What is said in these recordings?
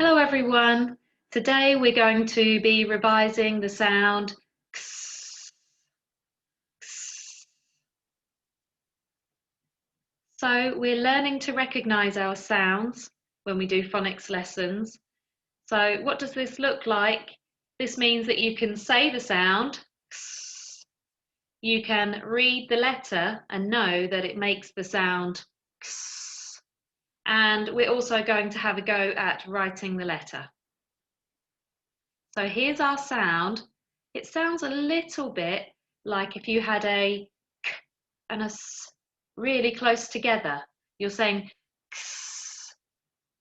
Hello everyone. Today we're going to be revising the sound ks, ks. So we're learning to recognize our sounds when we do phonics lessons. So what does this look like? This means that you can say the sound ks, you can read the letter and know that it makes the sound ks, and we're also going to have a go at writing the letter. So here's our sound. It sounds a little bit like if you had a k and a s really close together. You're saying ks,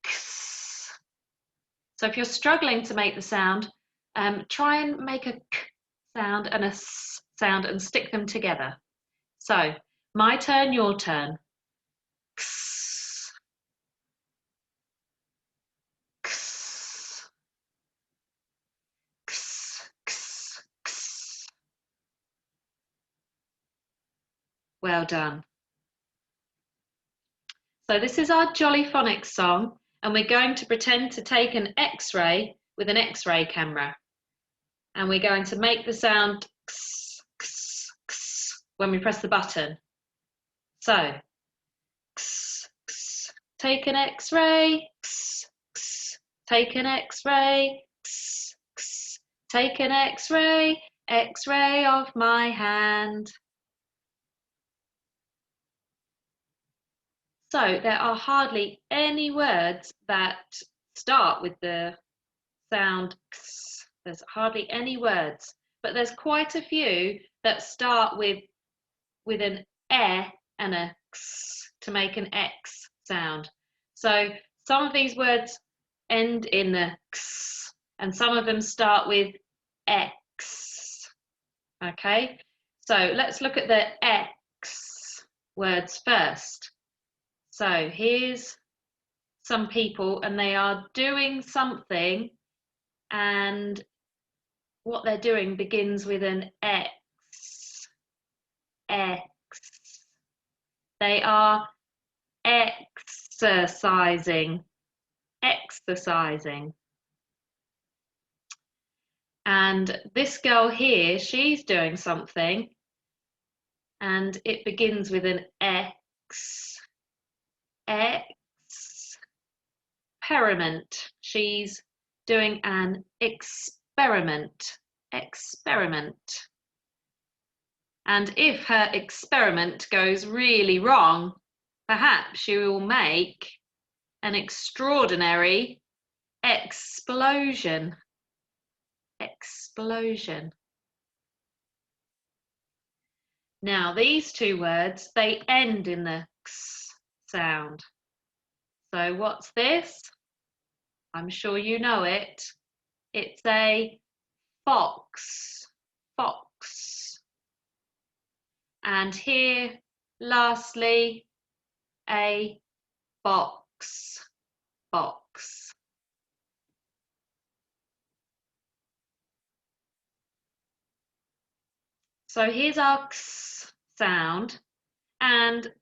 ks. So if you're struggling to make the sound, try and make a k sound and a s sound and stick them together. So my turn, your turn. Ks, ks, ks, ks, ks. Well done. So this is our Jolly Phonics song, and we're going to pretend to take an X-ray with an X-ray camera. And we're going to make the sound ks, ks, ks when we press the button. So, ks, ks, take an X-ray, ks, ks, take an X-ray, ks, ks, take an X-ray, X-ray of my hand. So there are hardly any words that start with the sound ks. There's hardly any words, but there's quite a few that start with an e and a x to make an x sound. So some of these words end in a x, and some of them start with x. Okay, so let's look at the x words first. So here's some people, and they are doing something, and what they're doing begins with an X. X. They are exercising. Exercising. And this girl here, she's doing something, and it begins with an X. Experiment. She's doing an experiment. Experiment. And if her experiment goes really wrong, perhaps she will make an extraordinary explosion. Explosion. Now these two words, they end in the x sound. So what's this? I'm sure you know it. It's a fox. Fox. And here, lastly, a box. Box. So here's our x sound, and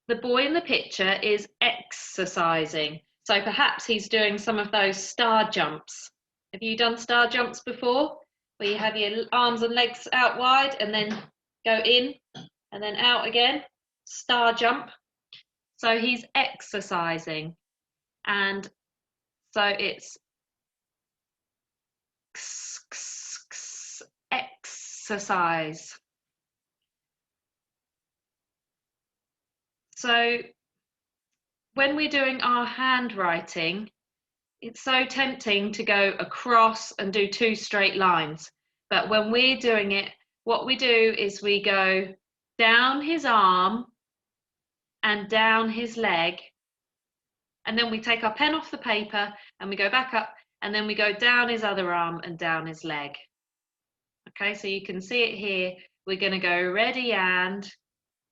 the boy in the picture is exercising. So perhaps he's doing some of those star jumps. Have you done star jumps before? Where you have your arms and legs out wide and then go in and then out again. Star jump. So he's exercising. And so it's exercise. So when we're doing our handwriting, it's so tempting to go across and do two straight lines. But when we're doing it, what we do is we go down his arm and down his leg. And then we take our pen off the paper and we go back up, and then we go down his other arm and down his leg. Okay, so you can see it here. We're going to go ready and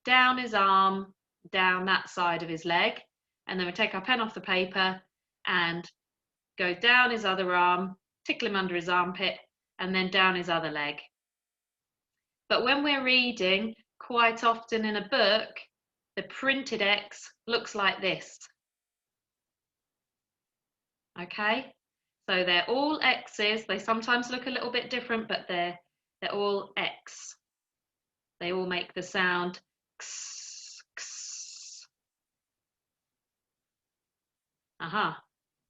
down his arm, down that side of his leg. And then we take our pen off the paper and go down his other arm, tickle him under his armpit, and then down his other leg. But when we're reading, quite often in a book, the printed X looks like this. Okay, So they're all X's. They sometimes look a little bit different, but they're all X. They all make the sound X, X. Aha.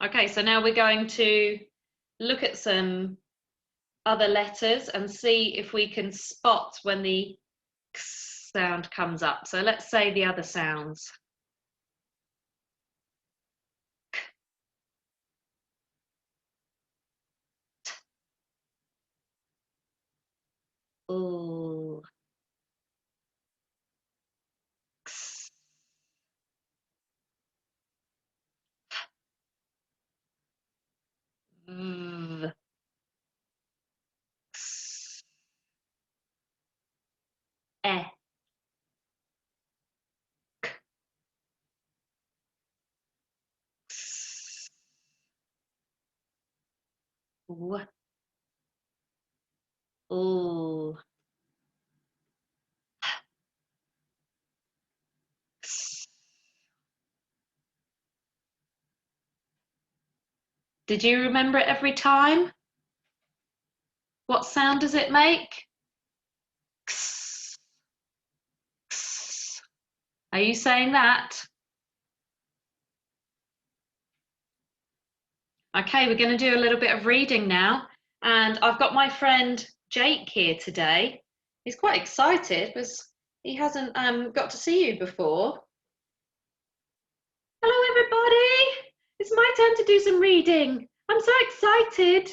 Okay, so now we're going to look at some other letters and see if we can spot when the X sound comes up. So let's say the other sounds. Ooh. X. V. X. E. X. W. Ooh. X. Did you remember it every time? What sound does it make? X. X. Are you saying that? Okay, we're going to do a little bit of reading now. And I've got my friend Jake here today. He's quite excited because he hasn't got to see you before. Hello, everybody. It's my turn to do some reading. I'm so excited.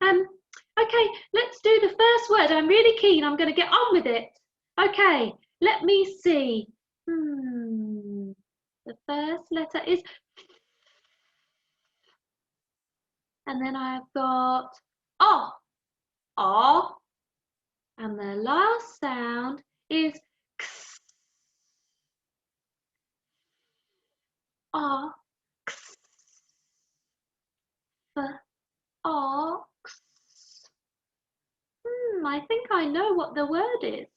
Okay, let's do the first word. I'm really keen. I'm going to get on with it. Okay, let me see. The first letter is, and then I've got O, O, and the last sound is X, O, X, F, O, X. I think I know what the word is.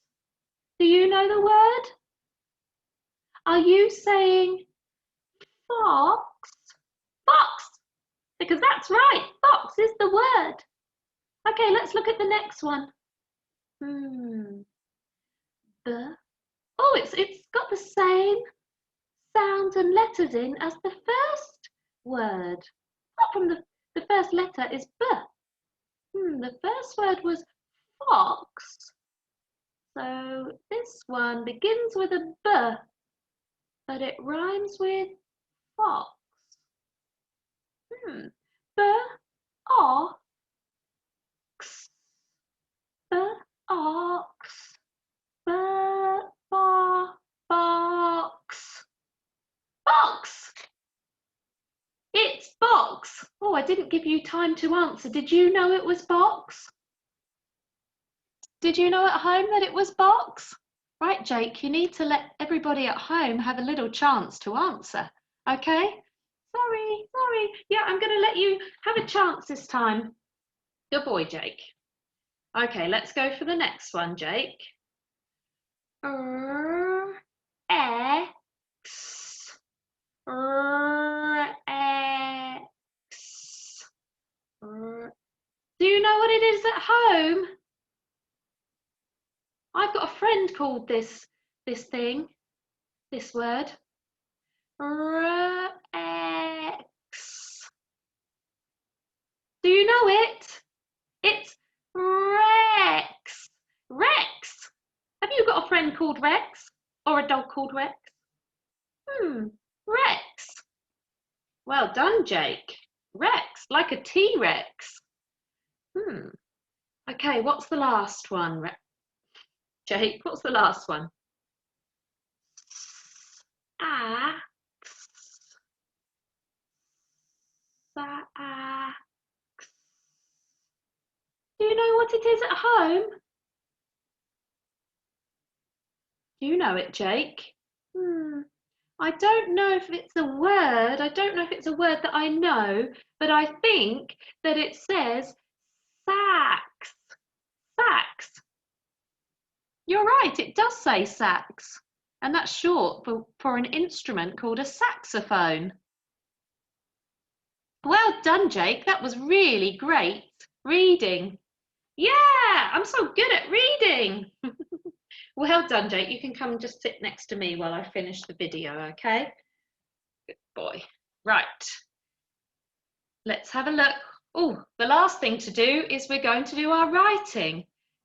Do you know the word? Are you saying fox? Fox, because that's right. Fox is the word. Okay, let's look at the next one. Oh, it's got the same sounds and letters in as the first word. Apart from the first letter is B. The first word was fox. So this one begins with a B, but it rhymes with fox. B, O, X, B, ox, B, box. Box! It's box. Oh, I didn't give you time to answer. Did you know it was box? Did you know at home that it was box? Right, Jake, you need to let everybody at home have a little chance to answer, okay? Sorry. Yeah, I'm going to let you have a chance this time. Good boy, Jake. Okay, let's go for the next one, Jake. X. X. Do you know what it is at home? I've got a friend called this thing, this word. Rex. Do you know it? It's Rex. Rex. Have you got a friend called Rex? Or a dog called Rex? Rex. Well done, Jake. Rex, like a T-Rex. Okay, what's the last one? Jake, what's the last one? Sax. Do you know what it is at home? Do you know it, Jake? I don't know if it's a word. I don't know if it's a word that I know, but I think that it says sax. Sax. You're right, it does say sax. And that's short for an instrument called a saxophone. Well done, Jake. That was really great. Reading. Yeah, I'm so good at reading. Well done, Jake. You can come and just sit next to me while I finish the video, okay? Good boy. Right. Let's have a look. Oh, the last thing to do is we're going to do our writing.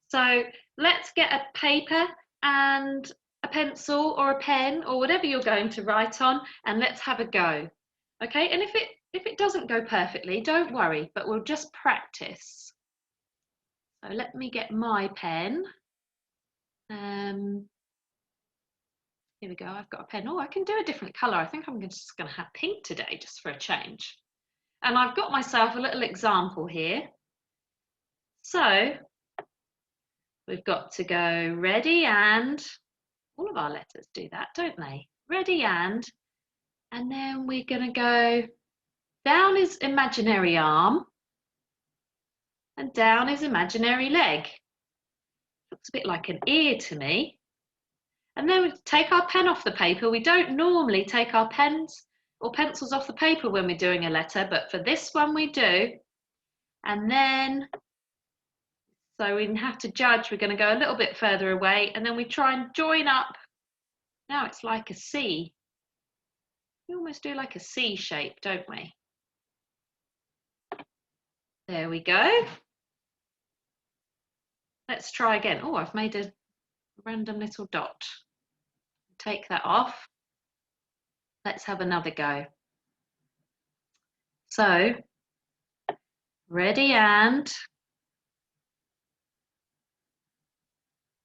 So let's get a paper and a pencil or a pen or whatever you're going to write on, and let's have a go. Okay, and if it doesn't go perfectly, don't worry, but we'll just practice. So let me get my pen. Here we go, I've got a pen. Oh, I can do a different colour. I think I'm just going to have pink today, just for a change. And I've got myself a little example here. So we've got to go ready and, all of our letters do that, don't they? Ready and then we're going to go down his imaginary arm and down his imaginary leg. Looks a bit like an ear to me. And then we take our pen off the paper. We don't normally take our pens or pencils off the paper when we're doing a letter, but for this one we do. And then, so we have to judge, we're going to go a little bit further away, and then we try and join up. Now it's like a C. We almost do like a C shape, don't we? There we go. Let's try again. Oh, I've made a random little dot. Take that off. Let's have another go. So, ready and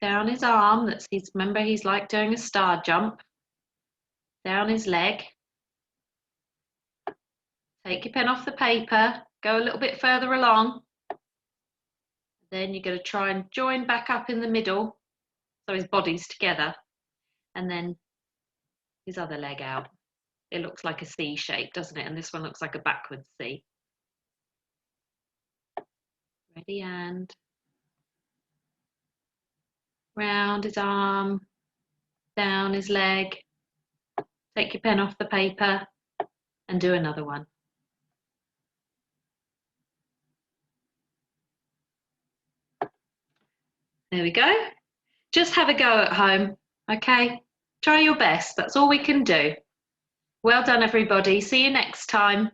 down his arm. That's his, remember, he's like doing a star jump. Down his leg. Take your pen off the paper. Go a little bit further along. Then you're going to try and join back up in the middle, so his body's together, and then his other leg out. It looks like a C shape, doesn't it? And this one looks like a backwards C. Ready and round his arm, down his leg. Take your pen off the paper and do another one. There we go. Just have a go at home, okay? Try your best, that's all we can do. Well done, everybody. See you next time.